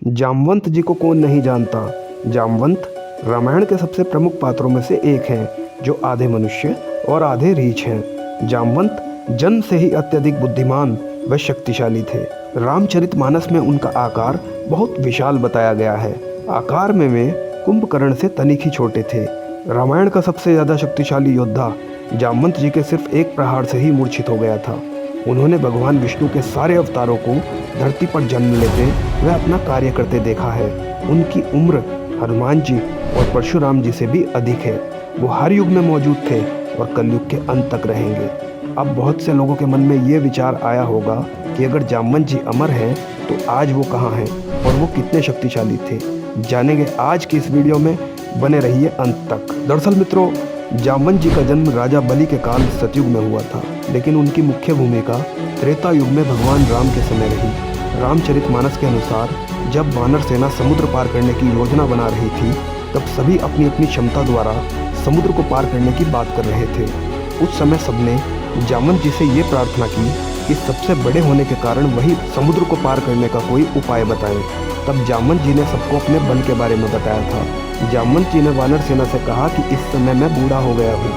जामवंत जी को कौन नहीं जानता। जामवंत रामायण के सबसे प्रमुख पात्रों में से एक हैं, जो आधे मनुष्य और आधे रीछ हैं। जामवंत जन्म से ही अत्यधिक बुद्धिमान व शक्तिशाली थे। रामचरितमानस में उनका आकार बहुत विशाल बताया गया है। आकार में वे कुंभकर्ण से तनिक ही छोटे थे। रामायण का सबसे ज़्यादा शक्तिशाली योद्धा जामवंत जी के सिर्फ एक प्रहार से ही मूर्छित हो गया था। उन्होंने भगवान विष्णु के सारे अवतारों को धरती पर जन्म लेते व अपना कार्य करते देखा है। उनकी उम्र हनुमान जी और परशुराम जी से भी अधिक है। वो हर युग में मौजूद थे और कलयुग के अंत तक रहेंगे। अब बहुत से लोगों के मन में ये विचार आया होगा कि अगर जामवंत जी अमर हैं तो आज वो कहाँ हैं और वो कितने शक्तिशाली थे। जानेंगे आज की इस वीडियो में, बने रहिए अंत तक। दरअसल मित्रों, जामवंत जी का जन्म राजा बलि के काल सतयुग में हुआ था, लेकिन उनकी मुख्य भूमिका त्रेता युग में भगवान राम के समय रही। रामचरितमानस के अनुसार जब वानर सेना समुद्र पार करने की योजना बना रही थी, तब सभी अपनी अपनी क्षमता द्वारा समुद्र को पार करने की बात कर रहे थे। उस समय सबने जामवंत जी से ये प्रार्थना की कि सबसे बड़े होने के कारण वही समुद्र को पार करने का कोई उपाय बताएं। तब जामवंत जी ने सबको अपने बल के बारे में बताया था। जामवंत जी ने वानर सेना से कहा कि इस समय मैं बूढ़ा हो गया हूँ,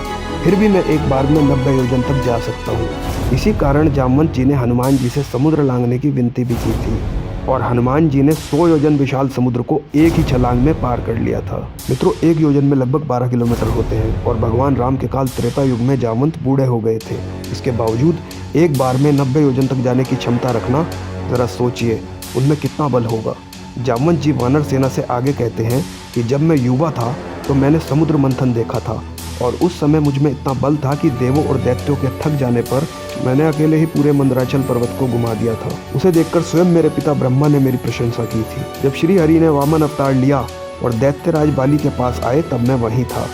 फिर भी मैं एक बार में 90 योजन तक जा सकता हूँ। इसी कारण जामवंत जी ने हनुमान जी से समुद्र लांघने की विनती भी की थी और हनुमान जी ने 100 योजन विशाल समुद्र को एक ही छलांग में पार कर लिया था। मित्रों, एक योजन में लगभग 12 किलोमीटर होते हैं और भगवान राम के काल त्रेता युग में जामवंत बूढ़े हो गए थे। इसके बावजूद एक बार में 90 योजन तक जाने की क्षमता रखना, ज़रा सोचिए उनमें कितना बल होगा। जामवंत जी वानर सेना से आगे कहते हैं कि जब मैं युवा था तो मैंने समुद्र मंथन देखा था और उस समय मुझ में इतना बल था कि देवों और दैत्यों के थक जाने पर मैंने अकेले ही पूरे मंदराचल पर्वत को घुमा दिया था। उसे देखकर स्वयं मेरे पिता ब्रह्मा ने मेरी प्रशंसा की थी। जब श्री हरि ने वामन अवतार लिया और दैत्यराज बाली के पास आए, तब मैं वहीं था।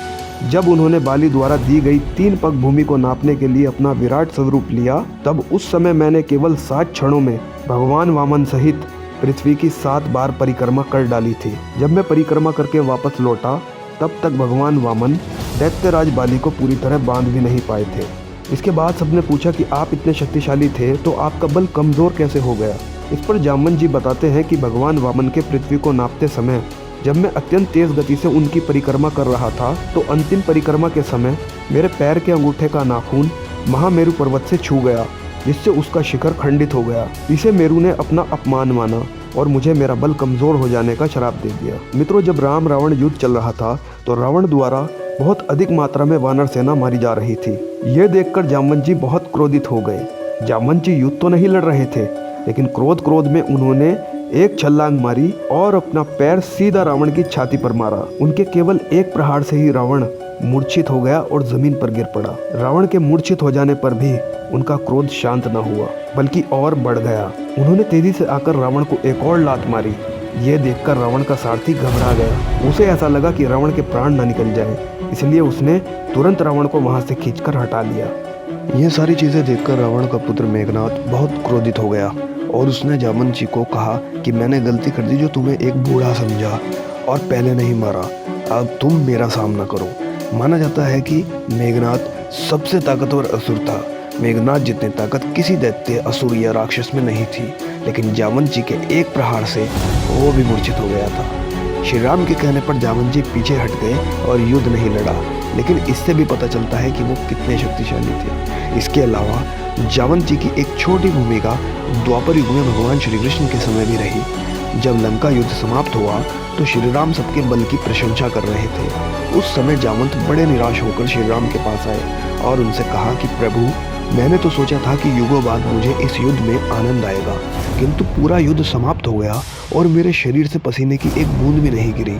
जब उन्होंने बाली द्वारा दी गई 3 पग भूमि को नापने के लिए अपना विराट स्वरूप लिया, तब उस समय मैंने केवल 7 क्षणों में भगवान वामन सहित पृथ्वी की 7 बार परिक्रमा कर डाली थी। जब मैं परिक्रमा करके वापस लौटा, तब तक भगवान वामन दैत्यराज बाली को पूरी तरह बांध भी नहीं पाए थे। इसके बाद सबने पूछा कि आप इतने शक्तिशाली थे तो आपका बल कमज़ोर कैसे हो गया। इस पर जामवंत जी बताते हैं कि भगवान वामन के पृथ्वी को नापते समय जब मैं अत्यंत तेज़ गति से उनकी परिक्रमा कर रहा था, तो अंतिम परिक्रमा के समय मेरे पैर के अंगूठे का नाखून महामेरु पर्वत से छू गया, जिससे उसका शिखर खंडित हो गया। इसे मेरु ने अपना अपमान माना और मुझे मेरा बल कमज़ोर हो जाने का श्राप दे दिया। मित्रों, जब राम रावण युद्ध चल रहा था तो रावण द्वारा बहुत अधिक मात्रा में वानर सेना मारी जा रही थी। यह देखकर जामवंत जी बहुत क्रोधित हो गए। जामवंत जी युद्ध तो नहीं लड़ रहे थे, लेकिन क्रोध में उन्होंने एक छलांग मारी और अपना पैर सीधा रावण की छाती पर मारा। उनके केवल एक प्रहार से ही रावण मूर्छित हो गया और जमीन पर गिर पड़ा। रावण के मूर्छित हो जाने पर भी उनका क्रोध शांत न हुआ, बल्कि और बढ़ गया। उन्होंने तेजी से आकर रावण को एक और लात मारी। यह देखकर रावण का सारथी घबरा गया। उसे ऐसा लगा कि रावण के प्राण न निकल जाए, इसलिए उसने तुरंत रावण को वहां से खींचकर हटा लिया। यह सारी चीजें देखकर रावण का पुत्र मेघनाद बहुत क्रोधित हो गया और उसने जामवंत जी को कहा कि मैंने गलती कर दी जो तुम्हें एक बूढ़ा समझा और पहले नहीं मारा। अब तुम मेरा सामना करो। माना जाता है कि मेघनाद सबसे ताकतवर असुर था। मेघनाद जितनी ताकत किसी दैत्य, असुर या राक्षस में नहीं थी, लेकिन जामवंत जी के एक प्रहार से वो भी मूर्छित हो गया था। श्री राम के कहने पर जामवंत जी पीछे हट गए और युद्ध नहीं लड़ा, लेकिन इससे भी पता चलता है कि वो कितने शक्तिशाली थे। इसके अलावा जामवंत जी की एक छोटी भूमिका द्वापर युग में भगवान श्री कृष्ण के समय भी रही। जब लंका युद्ध समाप्त हुआ तो श्री राम सबके बल की प्रशंसा कर रहे थे। उस समय जामवंत बड़े निराश होकर श्री राम के पास आए और उनसे कहा कि प्रभु, मैंने तो सोचा था कि युगों बाद मुझे इस युद्ध में आनंद आएगा, किंतु पूरा युद्ध समाप्त हो गया और मेरे शरीर से पसीने की एक बूंद भी नहीं गिरी।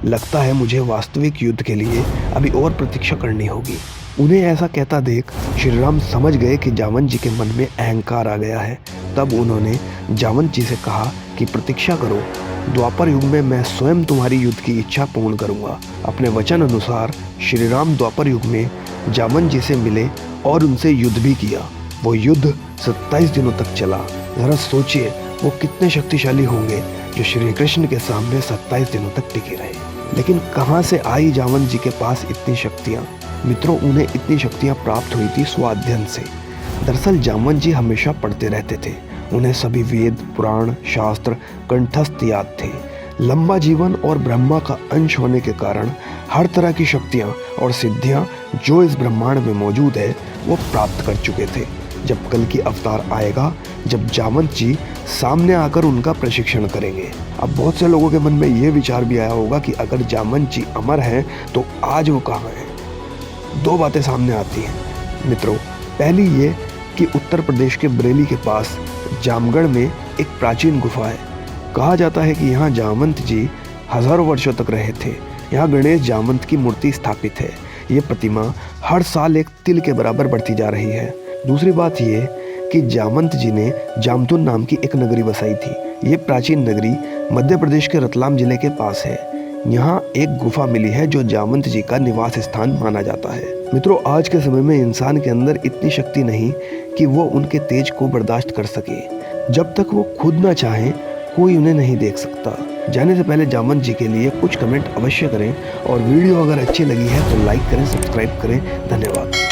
लगता है मुझे वास्तविक युद्ध के लिए अभी और प्रतीक्षा करनी होगी। उन्हें ऐसा कहता देख श्री राम समझ गए कि जामवंत जी के मन में अहंकार आ गया है। तब उन्होंने जामवंत जी से कहा कि प्रतीक्षा करो, द्वापर युग में मैं स्वयं तुम्हारी युद्ध की इच्छा पूर्ण करूंगा। अपने वचन अनुसार श्री राम द्वापर युग में जामवंत जी से मिले और उनसे युद्ध भी किया। वो युद्ध 27 दिनों तक चला। जरा सोचिए वो कितने शक्तिशाली होंगे जो श्री कृष्ण के सामने 27 दिनों तक टिके रहे। लेकिन कहाँ से आई जामवंत जी के पास इतनी शक्तियाँ। मित्रों, उन्हें इतनी शक्तियाँ प्राप्त हुई थी स्वाध्ययन से। दरअसल जामवंत जी हमेशा पढ़ते रहते थे उन्हें सभी वेद, पुराण, शास्त्र कंठस्थ याद थे। लंबा जीवन और ब्रह्मा का अंश होने के कारण हर तरह की शक्तियाँ और सिद्धियाँ जो इस ब्रह्मांड में मौजूद है वो प्राप्त कर चुके थे। जब कल की अवतार आएगा, जब जामवंत जी सामने आकर उनका प्रशिक्षण करेंगे। अब बहुत से लोगों के मन में ये विचार भी आया होगा कि अगर जामवंत जी अमर हैं तो आज वो कहाँ हैं। दो बातें सामने आती हैं मित्रों। पहली ये कि उत्तर प्रदेश के बरेली के पास जामगढ़ में एक प्राचीन गुफा है। कहा जाता है कि यहाँ जामवंत जी हजारों वर्षों तक रहे थे। यहाँ गणेश जामवंत की मूर्ति स्थापित है। ये प्रतिमा हर साल एक तिल के बराबर बढ़ती जा रही है। दूसरी बात ये कि जामवंत जी ने जामतुन नाम की एक नगरी बसाई थी। ये प्राचीन नगरी मध्य प्रदेश के रतलाम जिले के पास है। यहाँ एक गुफा मिली है जो जामवंत जी का निवास स्थान माना जाता है। मित्रों, आज के समय में इंसान के अंदर इतनी शक्ति नहीं कि वो उनके तेज को बर्दाश्त कर सके। जब तक वो खुद ना चाहें, कोई उन्हें नहीं देख सकता। जाने से पहले जामवंत जी के लिए कुछ कमेंट अवश्य करें और वीडियो अगर अच्छी लगी है तो लाइक करें, सब्सक्राइब करें। धन्यवाद।